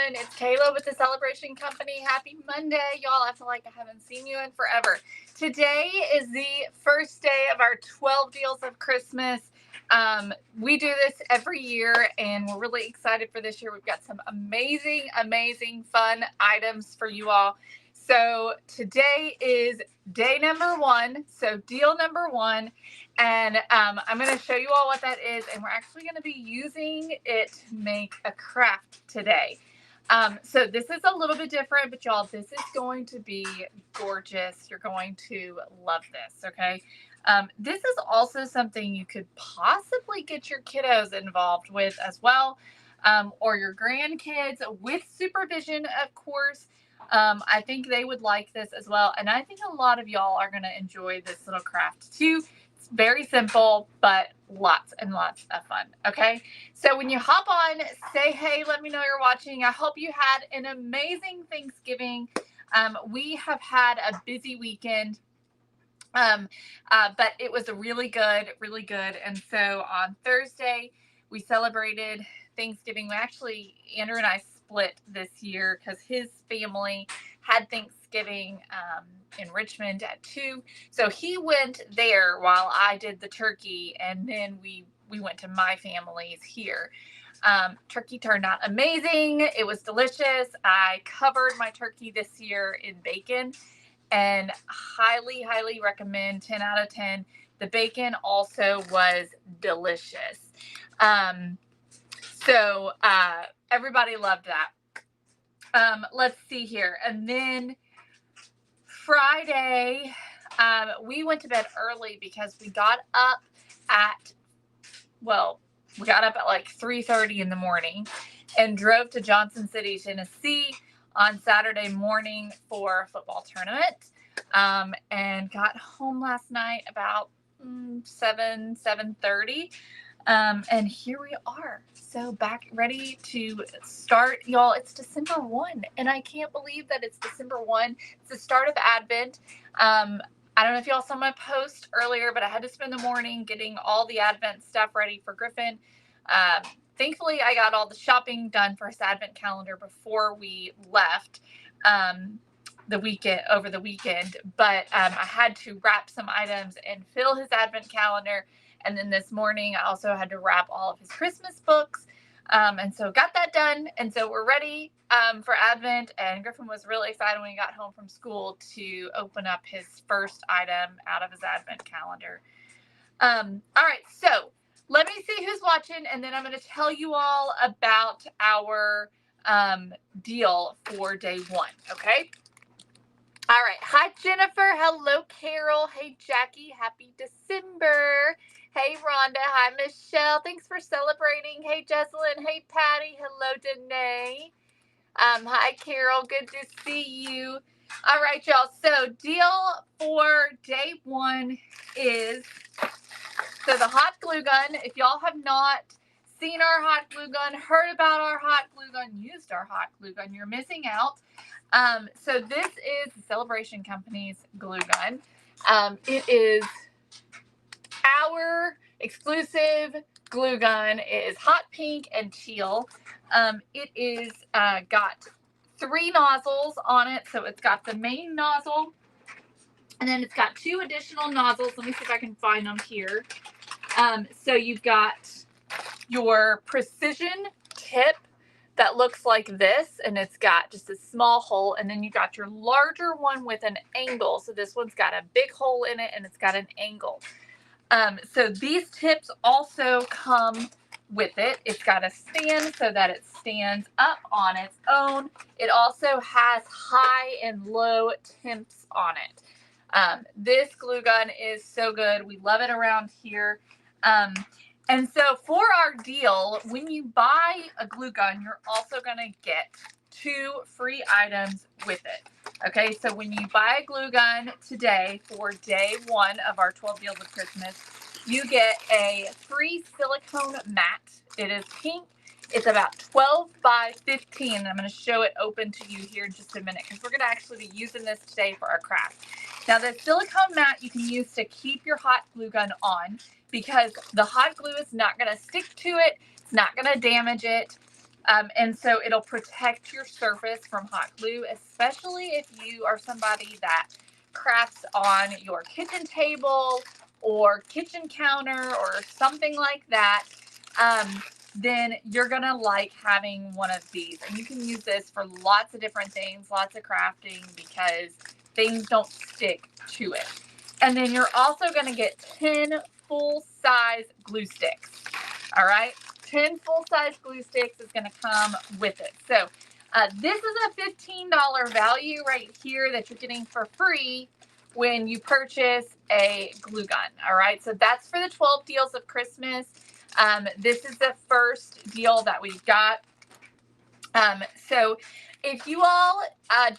everyone. It's Kayla with the Celebration Company. Happy Monday, y'all. I feel like I haven't seen you in forever. Today is the first day of our 12 deals of Christmas. We do this every year, and we're really excited for this year. We've got some amazing, fun items for you all. So today is day number one, so deal number one, and I'm going to show you all what that is, and we're actually going to be using it to make a craft today. So this is a little bit different, but y'all, this is going to be gorgeous. You're going to love this, okay? This is also something you could possibly get your kiddos involved with as well, or your grandkids with supervision, of course. I think they would like this as well. And I think a lot of y'all are going to enjoy this little craft too. It's very simple, but lots and lots of fun. Okay. So when you hop on, say, hey, let me know you're watching. I hope you had an amazing Thanksgiving. We have had a busy weekend. But it was really good. And so on Thursday, we celebrated Thanksgiving. Andrew and I split this year because his family had Thanksgiving in Richmond at 2. So he went there while I did the turkey, and then we went to my family's here. Turkey turned out amazing. It was delicious. I covered my turkey this year in bacon, and highly recommend. 10 out of 10. The bacon also was delicious. So everybody loved that. Let's see here. And then Friday, we went to bed early because we got up at like 3:30 in the morning and drove to Johnson City, Tennessee on Saturday morning for a football tournament, and got home last night about 7:30, and here we are. So back ready to start, y'all. It's December 1, and I can't believe that it's December 1. It's the start of Advent. I don't know if y'all saw my post earlier, but I had to spend the morning getting all the Advent stuff ready for Griffin. Thankfully, I got all the shopping done for his Advent calendar before we left over the weekend. But I had to wrap some items and fill his Advent calendar. And then this morning, I also had to wrap all of his Christmas books. And so got that done. And so we're ready for Advent. And Griffin was really excited when he got home from school to open up his first item out of his Advent calendar. All right, so let me see who's watching, and then I'm going to tell you all about our deal for day one, okay? All right. Hi, Jennifer. Hello, Carol. Hey, Jackie. Happy December. Hey, Rhonda. Hi, Michelle. Thanks for celebrating. Hey, Jesselyn. Hey, Patty. Hello, Danae. Hi, Carol. Good to see you. All right, y'all. So deal for day one is, so the hot glue gun. If y'all have not seen our hot glue gun, heard about our hot glue gun, used our hot glue gun, you're missing out. So this is the Celebration Company's glue gun. It is our exclusive glue gun. It is hot pink and teal. It is got 3 nozzles on it. So it's got the main nozzle, and then it's got 2 additional nozzles. Let me see if I can find them here. So you've got your precision tip that looks like this, and it's got just a small hole, and then you got your larger one with an angle. So this one's got a big hole in it, and it's got an angle. So these tips also come with it. It's got a stand so that it stands up on its own. It also has high and low temps on it. This glue gun is so good. We love it around here. And so for our deal, when you buy a glue gun, you're also going to get 2 free items with it. Okay, so when you buy a glue gun today for day one of our 12 deals of Christmas, you get a free silicone mat. It is pink. It's about 12 by 15. And I'm going to show it open to you here in just a minute because we're going to actually be using this today for our craft. Now, the silicone mat you can use to keep your hot glue gun on, because the hot glue is not going to stick to it. It's not going to damage it. And so it'll protect your surface from hot glue, especially if you are somebody that crafts on your kitchen table or kitchen counter or something like that. Then you're going to like having one of these. And you can use this for lots of different things, lots of crafting, because things don't stick to it. And then you're also going to get 10 full-size glue sticks. All right? 10 full-size glue sticks is going to come with it. So this is a $15 value right here that you're getting for free when you purchase a glue gun. All right? So that's for the 12 deals of Christmas. This is the first deal that we've got. So if you all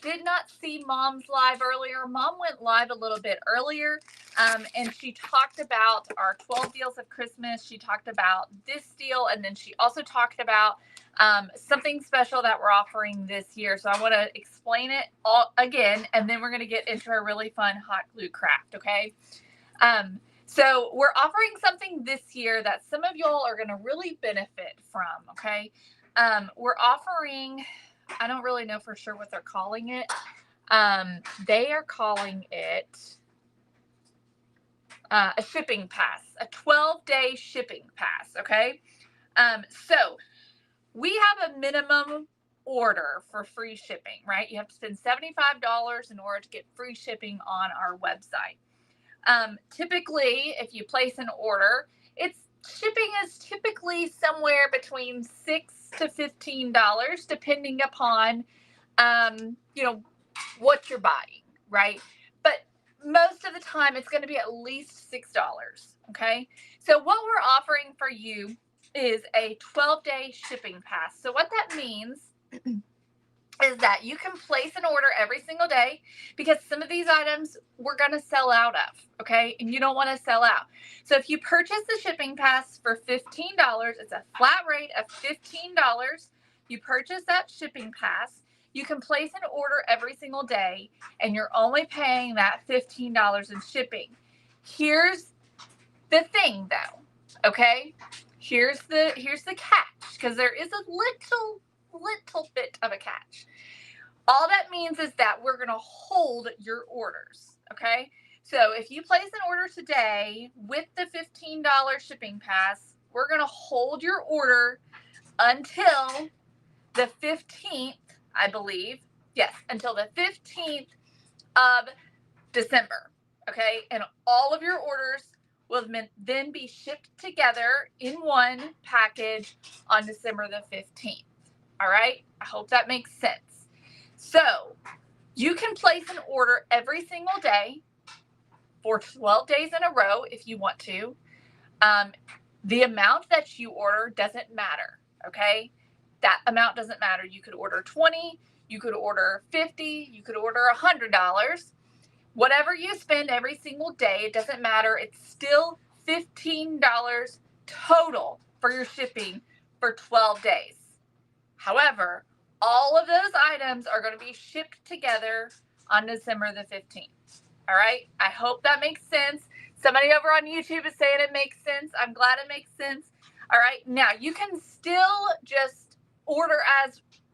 did not see Mom's live earlier, Mom went live a little bit earlier, and she talked about our 12 deals of Christmas. She talked about this deal, and then she also talked about something special that we're offering this year. So I want to explain it all again, and then we're going to get into a really fun hot glue craft, okay? So we're offering something this year that some of y'all are going to really benefit from, okay? We're offering, I don't really know for sure what they're calling it. They are calling it a shipping pass, a 12-day shipping pass, okay? So we have a minimum order for free shipping, right? You have to spend $75 in order to get free shipping on our website. Typically, if you place an order, shipping is typically somewhere between $6 to $15, depending upon, what you're buying, right? But most of the time, it's going to be at least $6, okay? So what we're offering for you is a 12-day shipping pass. So what that means is that you can place an order every single day, because some of these items we're going to sell out of, okay? And you don't want to sell out. So if you purchase the shipping pass for $15, it's a flat rate of $15. You purchase that shipping pass, you can place an order every single day, and you're only paying that $15 in shipping. Here's the thing though, okay? Here's the catch, because there is a little bit of a catch. All that means is that we're going to hold your orders, okay? So if you place an order today with the $15 shipping pass, we're going to hold your order until the 15th, I believe. Yes, until the 15th of December, okay? And all of your orders will then be shipped together in one package on December the 15th. All right, I hope that makes sense. So you can place an order every single day for 12 days in a row if you want to. The amount that you order doesn't matter, okay? That amount doesn't matter. You could order 20, you could order 50, you could order $100. Whatever you spend every single day, it doesn't matter. It's still $15 total for your shipping for 12 days. However, all of those items are going to be shipped together on December the 15th. All right? I hope that makes sense. Somebody over on YouTube is saying it makes sense. I'm glad it makes sense. All right? Now, you can still just order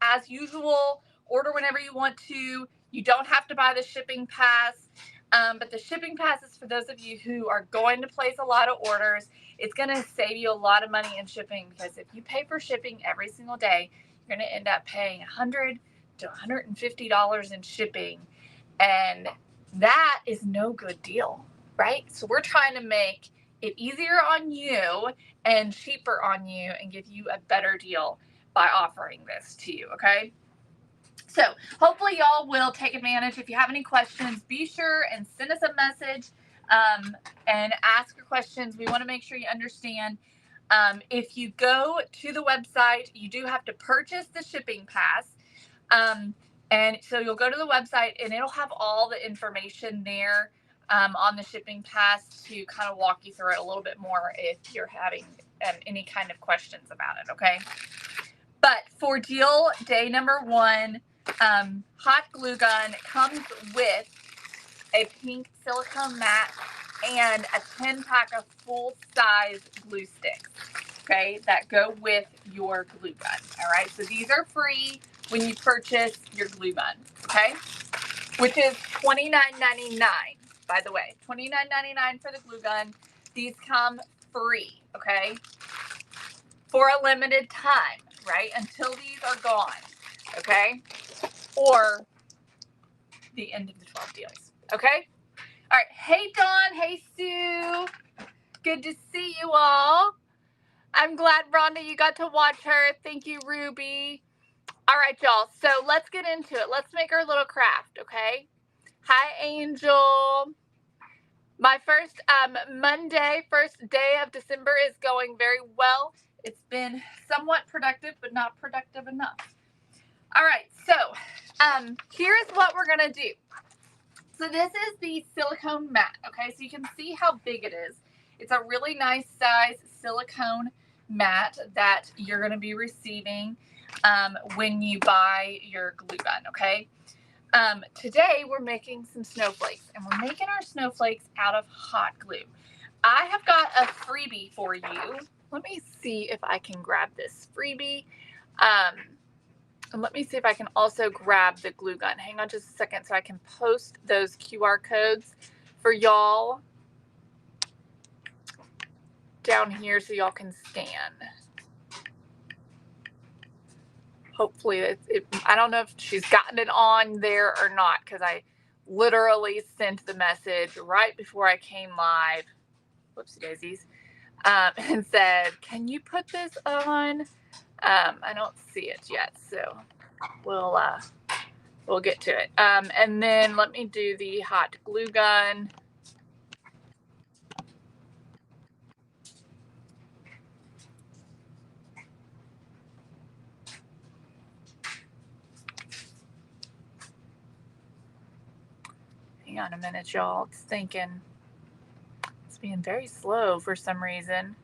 as usual. Order whenever you want to. You don't have to buy the shipping pass. But the shipping pass is for those of you who are going to place a lot of orders. It's going to save you a lot of money in shipping, because if you pay for shipping every single day, you're going to end up paying $100 to $150 in shipping. And that is no good deal, right? So we're trying to make it easier on you and cheaper on you and give you a better deal by offering this to you, okay? So hopefully y'all will take advantage. If you have any questions, be sure and send us a message and ask your questions. We want to make sure you understand. If you go to the website, you do have to purchase the shipping pass. And so you'll go to the website and it'll have all the information there on the shipping pass to kind of walk you through it a little bit more if you're having any kind of questions about it, okay? But for deal day number 1, Hot Glue Gun comes with a pink silicone mat and a 10-pack of full-size glue sticks. okay, that go with your glue gun. All right, so these are free when you purchase your glue gun, okay, which is $29.99, by the way. $29.99 for the glue gun. These come free, okay, for a limited time, right, until these are gone, okay, or the end of the 12 deals, okay? All right, hey Dawn, hey Sue, good to see you all. I'm glad, Rhonda, you got to watch her. Thank you, Ruby. All right, y'all, so let's get into it. Let's make our little craft, okay? Hi, Angel. My first Monday, first day of December is going very well. It's been somewhat productive, but not productive enough. All right, so here's what we're going to do. So this is the silicone mat, okay? So you can see how big it is. It's a really nice size silicone mat that you're going to be receiving when you buy your glue gun, okay? Today we're making some snowflakes, and we're making our snowflakes out of hot glue. I have got a freebie for you. Let me see if I can grab this freebie. And let me see if I can also grab the glue gun. Hang on just a second so I can post those QR codes for y'all down here so y'all can scan. Hopefully, I don't know if she's gotten it on there or not, because I literally sent the message right before I came live. Whoopsie daisies. And said, can you put this on? I don't see it yet, so we'll get to it. And then let me do the hot glue gun. Hang on a minute, y'all. It's thinking. It's being very slow for some reason.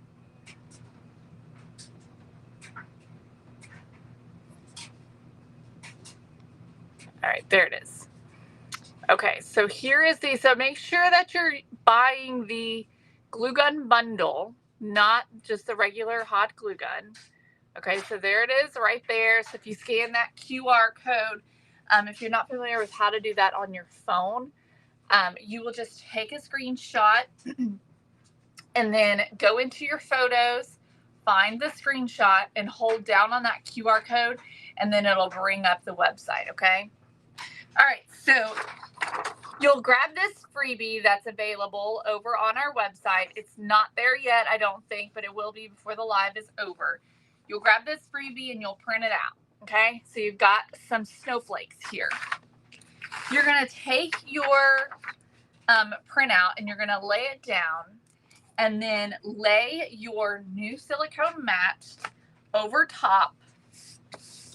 All right, there it is. Okay, so here is so make sure that you're buying the glue gun bundle, not just the regular hot glue gun. Okay, so there it is right there. So if you scan that QR code, if you're not familiar with how to do that on your phone, you will just take a screenshot and then go into your photos, find the screenshot, and hold down on that QR code, and then it'll bring up the website, okay? All right, so you'll grab this freebie that's available over on our website. It's not there yet, I don't think, but it will be before the live is over. You'll grab this freebie and you'll print it out, okay? So you've got some snowflakes here. You're going to take your printout and you're going to lay it down, and then lay your new silicone mat over top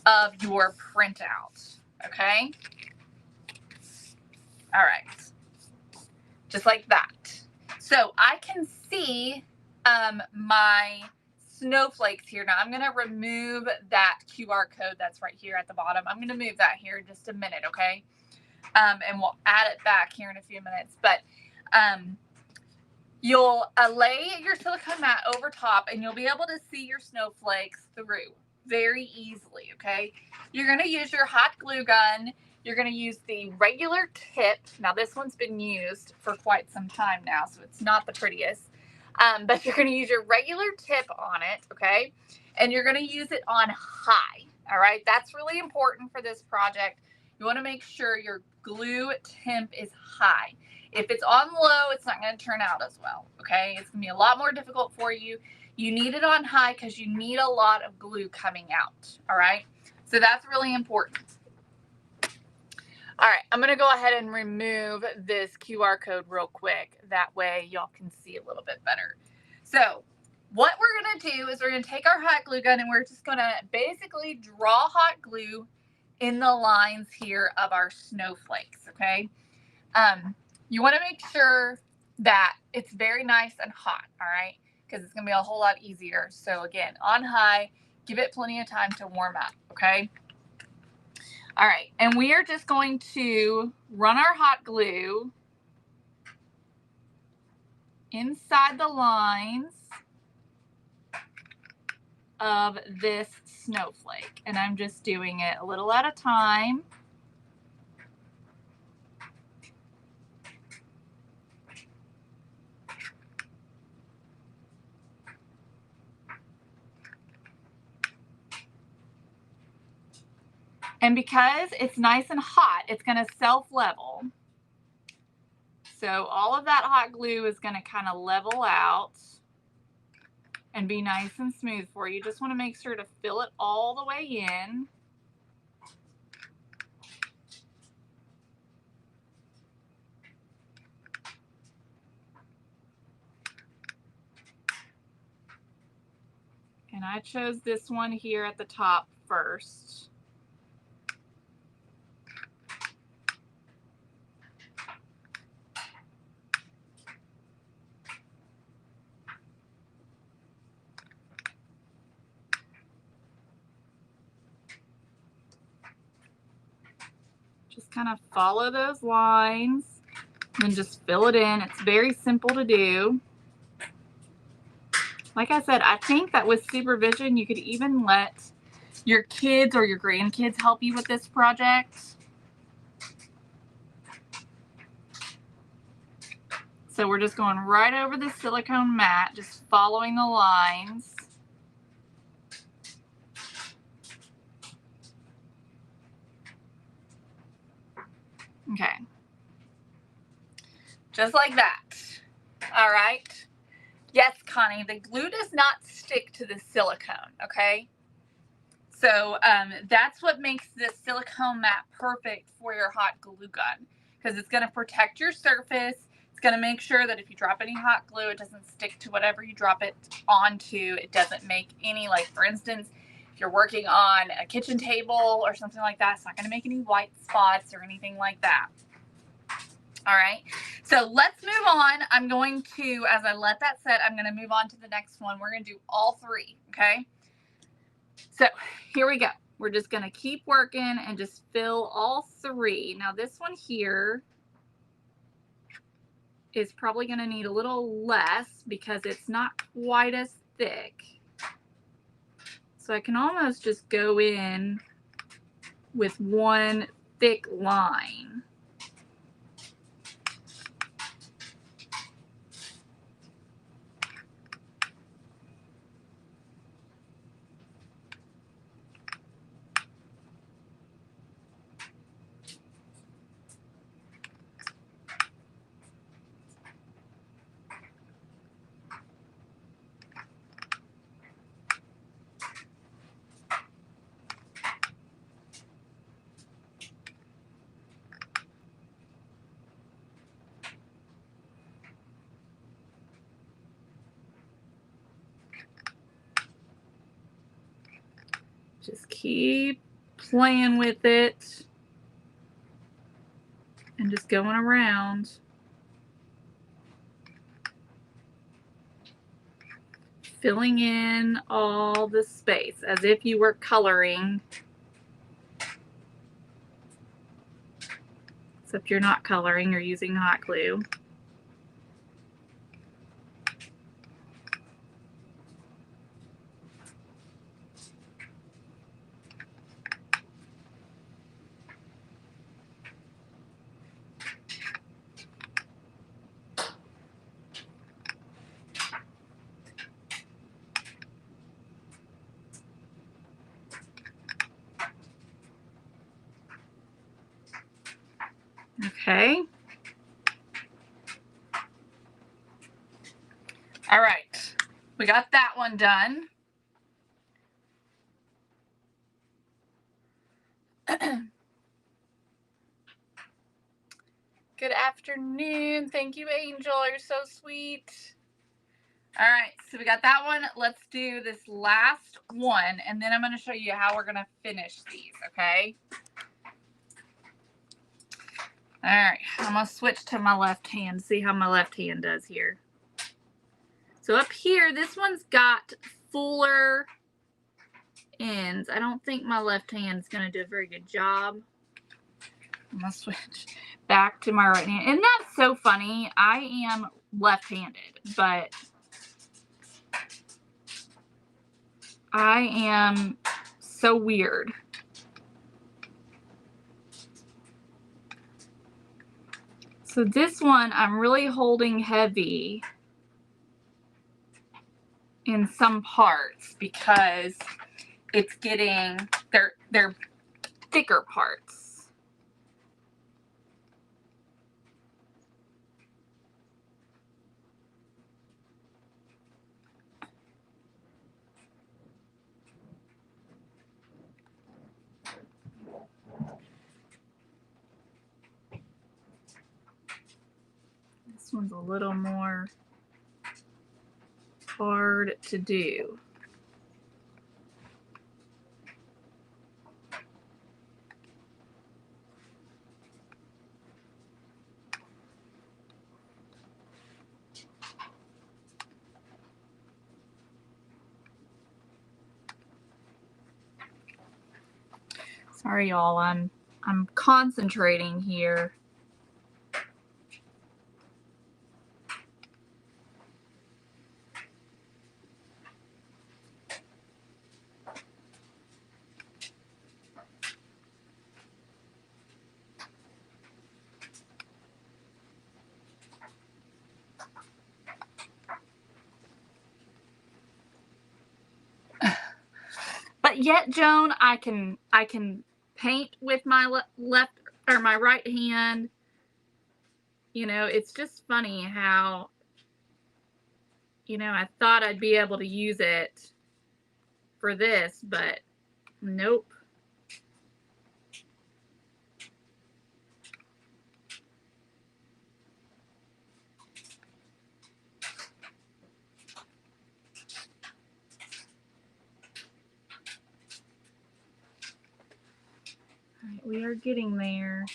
of your printout, okay? All right, just like that. So I can see my snowflakes here. Now I'm going to remove that QR code that's right here at the bottom. I'm going to move that here in just a minute, okay? And we'll add it back here in a few minutes. But you'll lay your silicone mat over top, and you'll be able to see your snowflakes through very easily, okay? You're going to use your hot glue gun. You're going to use the regular tip. Now, this one's been used for quite some time now, so it's not the prettiest. But you're going to use your regular tip on it, okay? And you're going to use it on high, all right? That's really important for this project. You want to make sure your glue temp is high. If it's on low, it's not going to turn out as well, okay? It's going to be a lot more difficult for you. You need it on high because you need a lot of glue coming out, all right? So that's really important. All right, I'm going to go ahead and remove this QR code real quick. That way y'all can see a little bit better. So what we're going to do is we're going to take our hot glue gun and we're just going to basically draw hot glue in the lines here of our snowflakes, okay? You want to make sure that it's very nice and hot, all right? Because it's going to be a whole lot easier. So again, on high, give it plenty of time to warm up, okay? All right, and we are just going to run our hot glue inside the lines of this snowflake, and I'm just doing it a little at a time. And because it's nice and hot, it's going to self-level. So all of that hot glue is going to kind of level out and be nice and smooth for you. Just want to make sure to fill it all the way in. And I chose this one here at the top first. Just kind of follow those lines and just fill it in. It's very simple to do. Like I said, I think that with supervision, you could even let your kids or your grandkids help you with this project. So we're just going right over the silicone mat, just following the lines. Okay. Just like that. All right. Yes, Connie, the glue does not stick to the silicone, okay? So that's what makes this silicone mat perfect for your hot glue gun, because it's going to protect your surface. It's going to make sure that if you drop any hot glue, it doesn't stick to whatever you drop it onto. It doesn't make any, like for instance, if you're working on a kitchen table or something like that, it's not going to make any white spots or anything like that. All right, so let's move on. I'm going to, as I let that set, I'm going to move on to the next one. We're going to do all three, okay? So here we go. We're just going to keep working and just fill all three. Now this one here is probably going to need a little less because it's not quite as thick. So I can almost just go in with one thick line. Just keep playing with it and just going around. Filling in all the space as if you were coloring. Except you're not coloring, you're using hot glue. Okay. All right. We got that one done. Good afternoon. Thank you, Angel. You're so sweet. All right, so we got that one. Let's do this last one, and then I'm going to show you how we're going to finish these, okay? All right, I'm going to switch to my left hand, see how my left hand does here. So up here, this one's got fuller ends. I don't think my left hand's going to do a very good job. I'm going to switch back to my right hand. Isn't that so funny? I am left-handed, but I am so weird. So this one I'm really holding heavy in some parts because it's getting, they're thicker parts. This one's a little more hard to do. Sorry, y'all. I'm concentrating here. But yet, Joan, I can paint with my left or my right hand. You know, it's just funny how, you know, I thought I'd be able to use it for this, but nope. All right, we are getting there.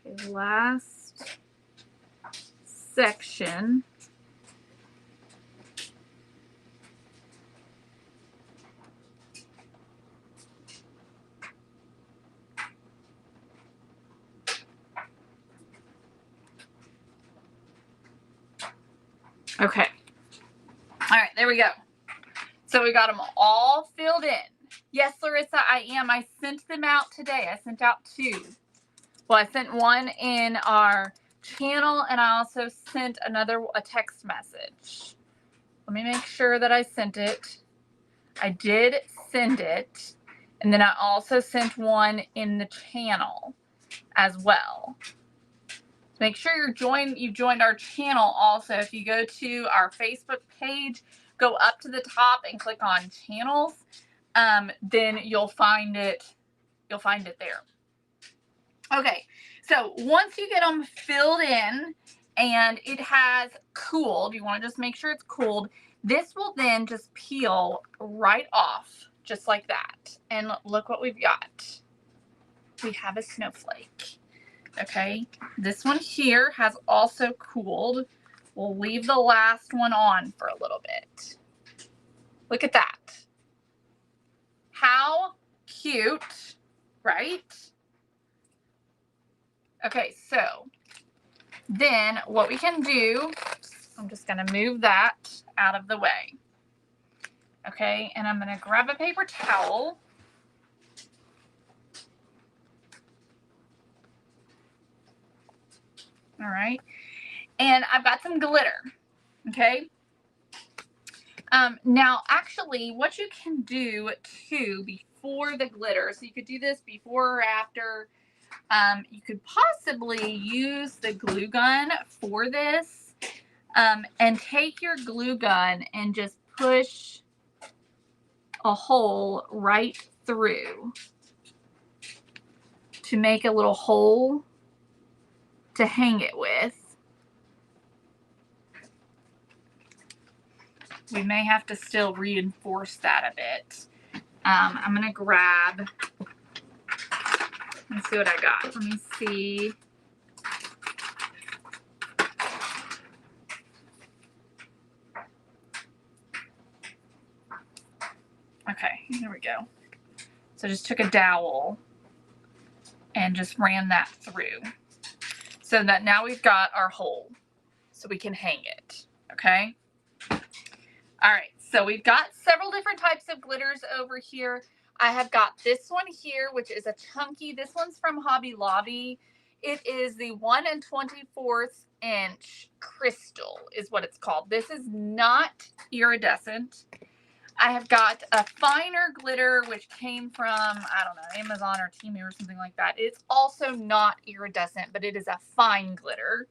Okay, last section. Okay. All right, there we go. So we got them all filled in. Yes, Larissa, I am. I sent them out today. I sent out 2. Well, I sent one in our channel, and I also sent a text message. Let me make sure that I sent it. I did send it. And then I also sent one in the channel as well. Make sure you've joined our channel also. If you go to our Facebook page, go up to the top and click on channels, then you'll find it there. Okay, so once you get them filled in and it has cooled, you want to just make sure it's cooled, this will then just peel right off just like that. And look what we've got. We have a snowflake. Okay, this one here has also cooled. We'll leave the last one on for a little bit. Look at that. How cute, right? Okay, so then what we can do, I'm just going to move that out of the way. Okay, and I'm going to grab a paper towel. All right, and I've got some glitter. Okay. Now, actually, what you can do too before the glitter, so you could do this before or after. You could possibly use the glue gun for this, and take your glue gun and just push a hole right through to make a little hole to hang it with. We may have to still reinforce that a bit. I'm going to grab, let's see what I got. Let me see. Okay, here we go. So just took a dowel and just ran that through. So that now we've got our hole. So we can hang it, okay? All right, so we've got several different types of glitters over here. I have got this one here, which is a chunky. This one's from Hobby Lobby. It is the 1 24th inch crystal is what it's called. This is not iridescent. I have got a finer glitter, which came from, I don't know, Amazon or Temu or something like that. It's also not iridescent, but it is a fine glitter.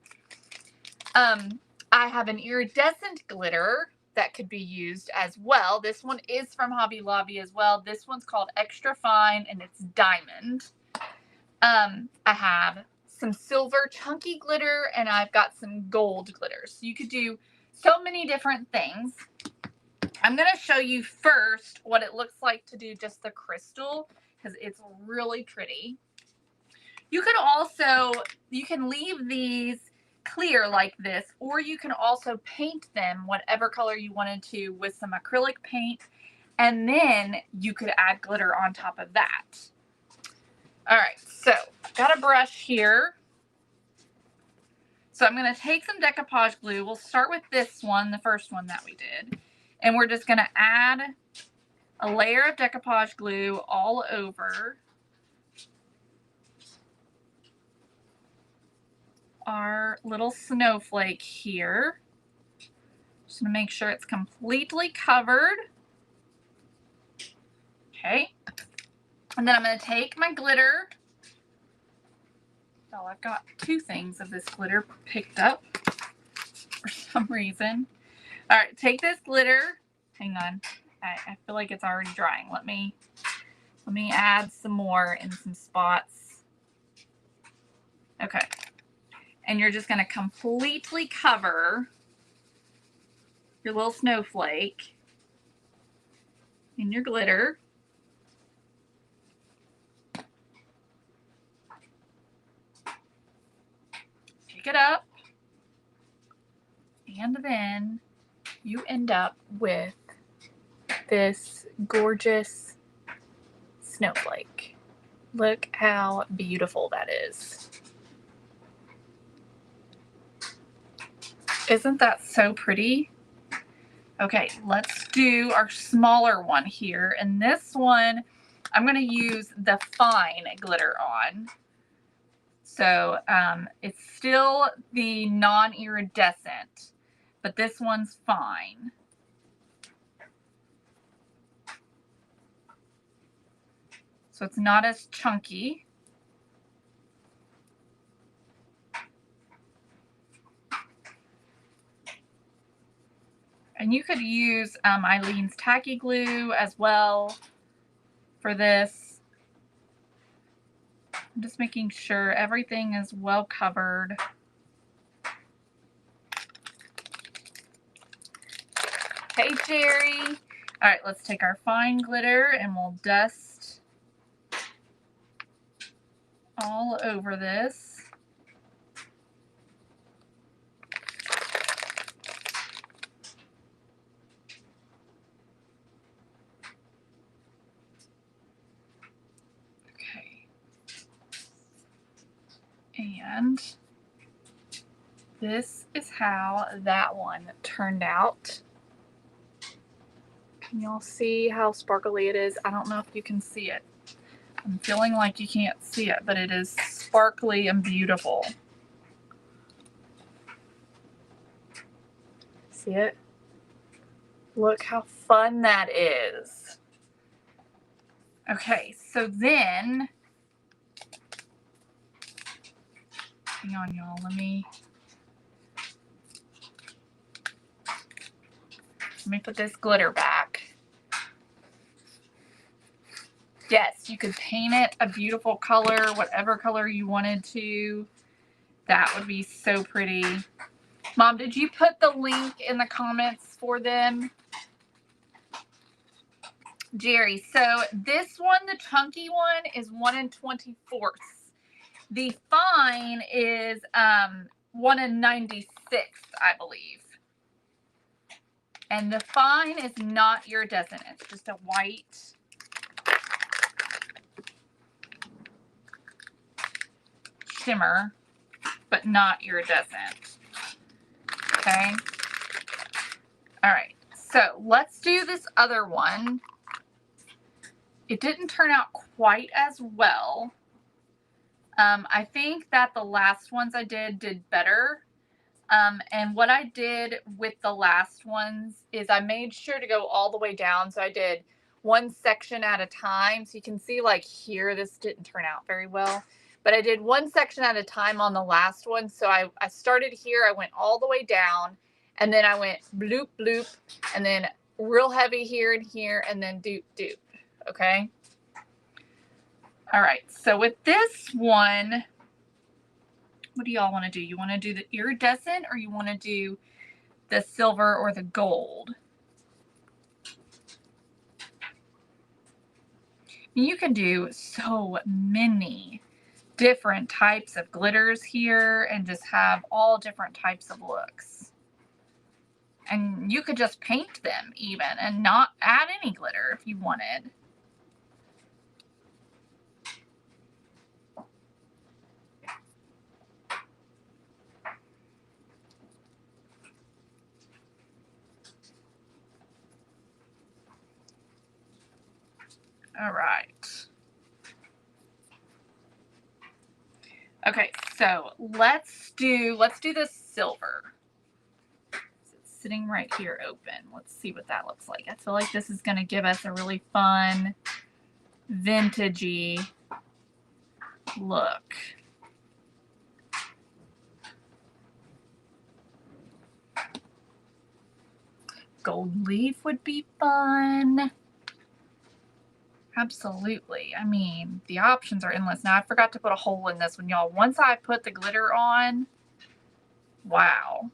I have an iridescent glitter that could be used as well. This one is from Hobby Lobby as well. This one's called Extra Fine and it's diamond. I have some silver chunky glitter and I've got some gold glitter. So you could do so many different things. I'm going to show you first what it looks like to do just the crystal because it's really pretty. You could also, you can leave these clear like this, or you can also paint them whatever color you wanted to with some acrylic paint, and then you could add glitter on top of that. All right, so I've got a brush here. So I'm going to take some decoupage glue. We'll start with this one, the first one that we did, and we're just going to add a layer of decoupage glue all over our little snowflake here. Just gonna make sure it's completely covered. Okay. And then I'm gonna take my glitter. Oh, I've got two things of this glitter picked up for some reason. All right, take this glitter. Hang on. I feel like it's already drying. Let me add some more in some spots. Okay. And you're just going to completely cover your little snowflake in your glitter. Pick it up. And then you end up with this gorgeous snowflake. Look how beautiful that is. Isn't that so pretty? Okay, let's do our smaller one here. And this one, I'm going to use the fine glitter on. So it's still the non-iridescent, but this one's fine. So it's not as chunky. And you could use Eileen's tacky glue as well for this. I'm just making sure everything is well covered. Hey, Jerry. All right, let's take our fine glitter and we'll dust all over this. And this is how that one turned out. Can y'all see how sparkly it is? I don't know if you can see it. I'm feeling like you can't see it, but it is sparkly and beautiful. See it? Look how fun that is. Okay, so then, hang on, y'all. Let me put this glitter back. Yes, you could paint it a beautiful color, whatever color you wanted to. That would be so pretty. Mom, did you put the link in the comments for them? Jerry, so this one, the chunky one, is 1 24th. The fine is 1 96th, I believe. And the fine is not iridescent. It's just a white shimmer, but not iridescent. Okay. All right. So let's do this other one. It didn't turn out quite as well. I think that the last ones I did better. And what I did with the last ones is I made sure to go all the way down. So I did one section at a time. So you can see like here, this didn't turn out very well, but I did one section at a time on the last one. So I started here, I went all the way down, and then I went bloop, bloop, and then real heavy here and here, and then doop, doop. Okay. All right. So with this one, what do y'all want to do? You want to do the iridescent, or you want to do the silver or the gold? You can do so many different types of glitters here and just have all different types of looks. And you could just paint them even and not add any glitter if you wanted. All right. Okay, so let's do the silver. It's sitting right here open. Let's see what that looks like. I feel like this is going to give us a really fun, vintagey look. Gold leaf would be fun. Absolutely. I mean, the options are endless. Now, I forgot to put a hole in this one, y'all. Once I put the glitter on, wow.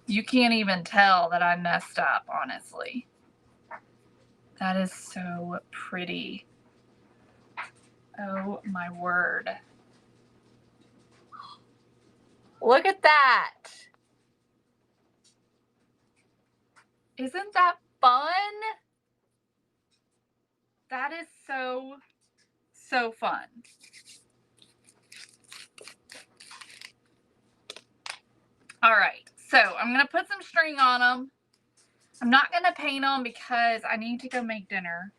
You can't even tell that I messed up, honestly. That is so pretty. Oh, my word. Look at that. Isn't that fun? That is so, so fun. All right, so I'm going to put some string on them. I'm not going to paint them because I need to go make dinner.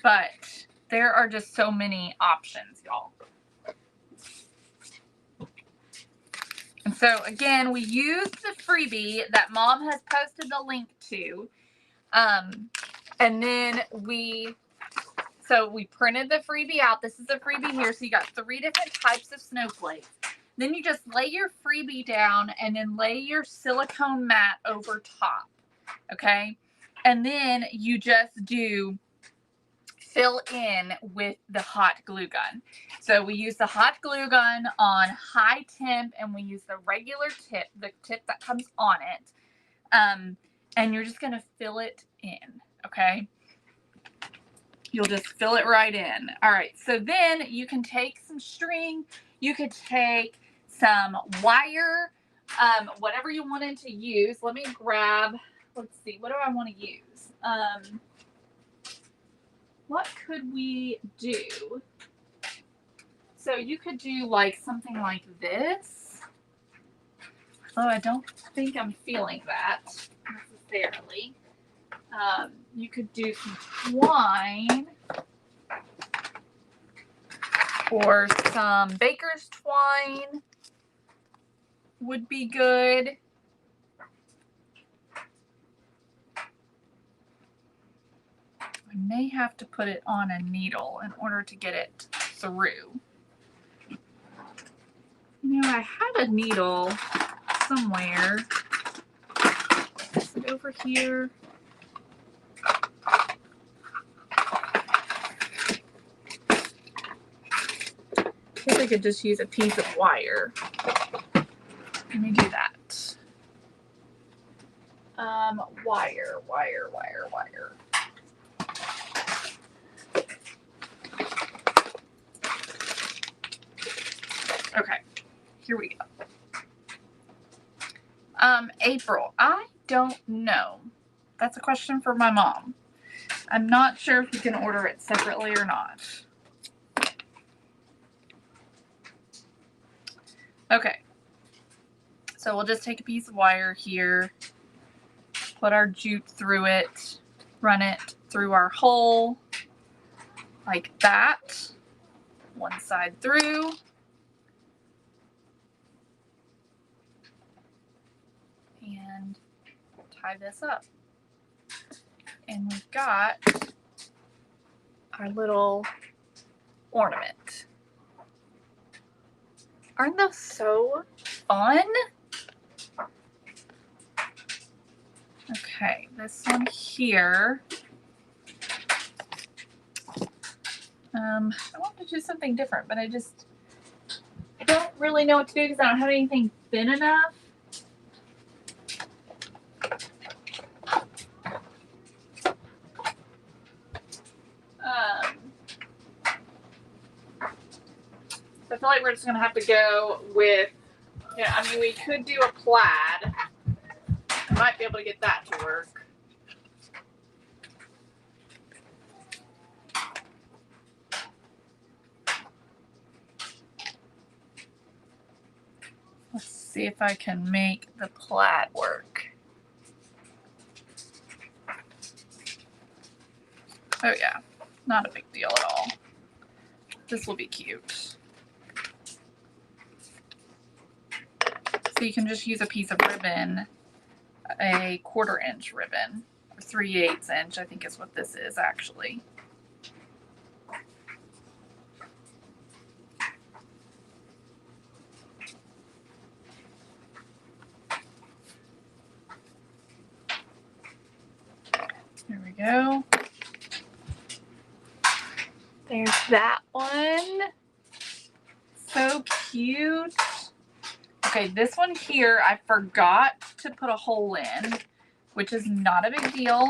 But there are just so many options, y'all. And so, again, we used the freebie that Mom has posted the link to. And then we printed the freebie out. This is a freebie here. So you got 3 different types of snowflakes. Then you just lay your freebie down and then lay your silicone mat over top. Okay. And then you just fill in with the hot glue gun. So we use the hot glue gun on high temp, and we use the regular tip, the tip that comes on it. And you're just going to fill it in. Okay. You'll just fill it right in. All right. So then you can take some string. You could take some wire, whatever you wanted to use. Let me grab, let's see, what do I want to use? What could we do? So you could do like something like this. Oh, I don't think I'm feeling that necessarily. You could do some twine or some baker's twine would be good. I may have to put it on a needle in order to get it through. You know, I had a needle somewhere. Is it over here? I guess I could just use a piece of wire. Let me do that. Wire. Okay, here we go. April, I don't know. That's a question for my mom. I'm not sure if you can order it separately or not. Okay. So we'll just take a piece of wire here, put our jute through it, run it through our hole like that. One side through. And tie this up. And we've got our little ornament. Aren't those so fun? Okay, this one here. I want to do something different, but I don't really know what to do because I don't have anything thin enough. I feel like we're just going to have to go with, yeah, I mean, we could do a plaid. I might be able to get that to work. Let's see if I can make the plaid work. Oh yeah, not a big deal at all. This will be cute. So you can just use a piece of ribbon, a 1/4 inch ribbon, or 3/8 inch, I think is what this is actually. There we go. There's that one. So cute. Okay, this one here, I forgot to put a hole in, which is not a big deal.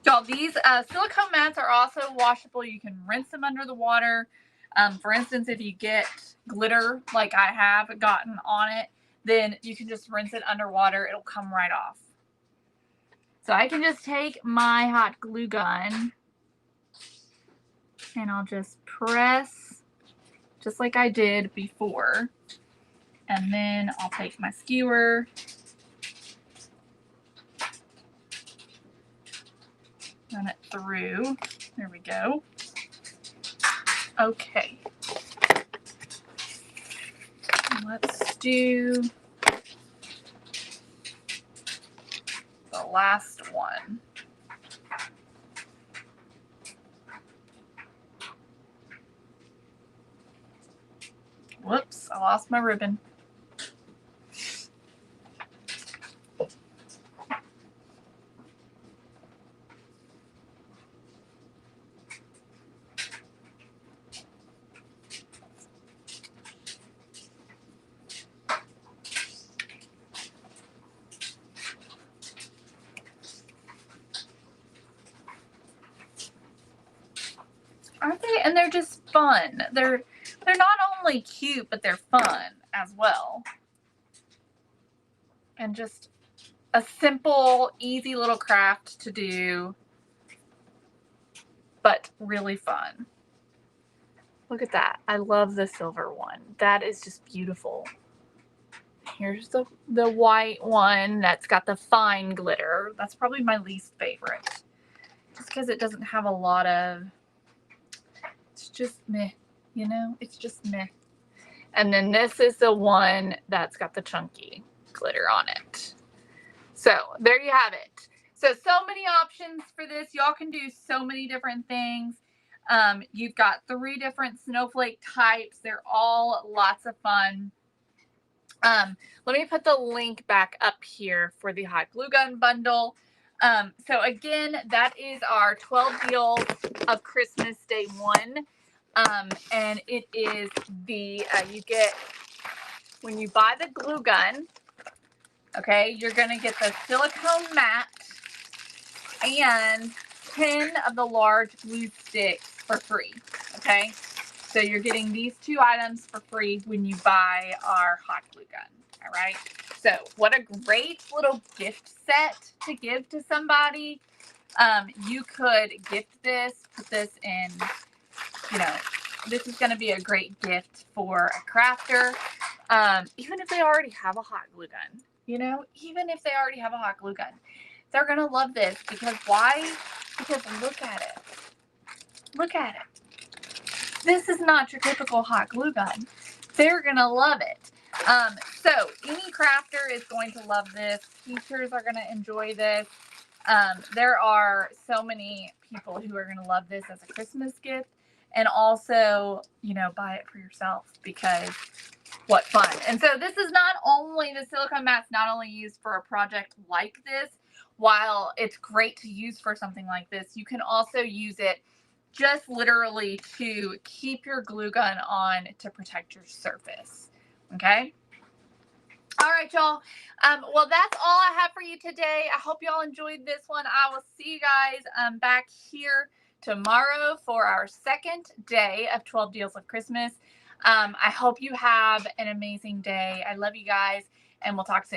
Y'all, these silicone mats are also washable. You can rinse them under the water. For instance, if you get glitter like I have gotten on it, then you can just rinse it underwater. It'll come right off. So I can just take my hot glue gun and I'll just press just like I did before. And then I'll take my skewer, run it through. There we go. Okay. Let's do the last one. Whoops, I lost my ribbon. Aren't they? And they're just fun. They're not only cute, but they're fun as well. And just a simple, easy little craft to do, but really fun. Look at that. I love the silver one. That is just beautiful. Here's the white one that's got the fine glitter. That's probably my least favorite. Just because it doesn't have a lot of, it's just meh, you know? It's just meh. And then this is the one that's got the chunky glitter on it. So there you have it. So many options for this. Y'all can do so many different things. You've got 3 different snowflake types. They're all lots of fun. Let me put the link back up here for the hot glue gun bundle. So again, that is our 12 deals of Christmas Day 1. And it is the, you get, when you buy the glue gun, okay, you're going to get the silicone mat and 10 of the large glue sticks for free, okay? So you're getting these 2 items for free when you buy our hot glue gun. All right. So what a great little gift set to give to somebody. You could gift this, put this in, this is going to be a great gift for a crafter. Even if they already have a hot glue gun, even if they already have a hot glue gun, they're going to love this because why? Because look at it. Look at it. This is not your typical hot glue gun. They're going to love it. So any crafter is going to love this. Teachers are going to enjoy this. There are so many people who are going to love this as a Christmas gift, and also, buy it for yourself because what fun. And so this is not only, the silicone mat's not only used for a project like this, while it's great to use for something like this, you can also use it just literally to keep your glue gun on to protect your surface. Okay. All right, y'all. Well, that's all I have for you today. I hope y'all enjoyed this one. I will see you guys back here tomorrow for our second day of 12 Deals of Christmas. I hope you have an amazing day. I love you guys, and we'll talk soon.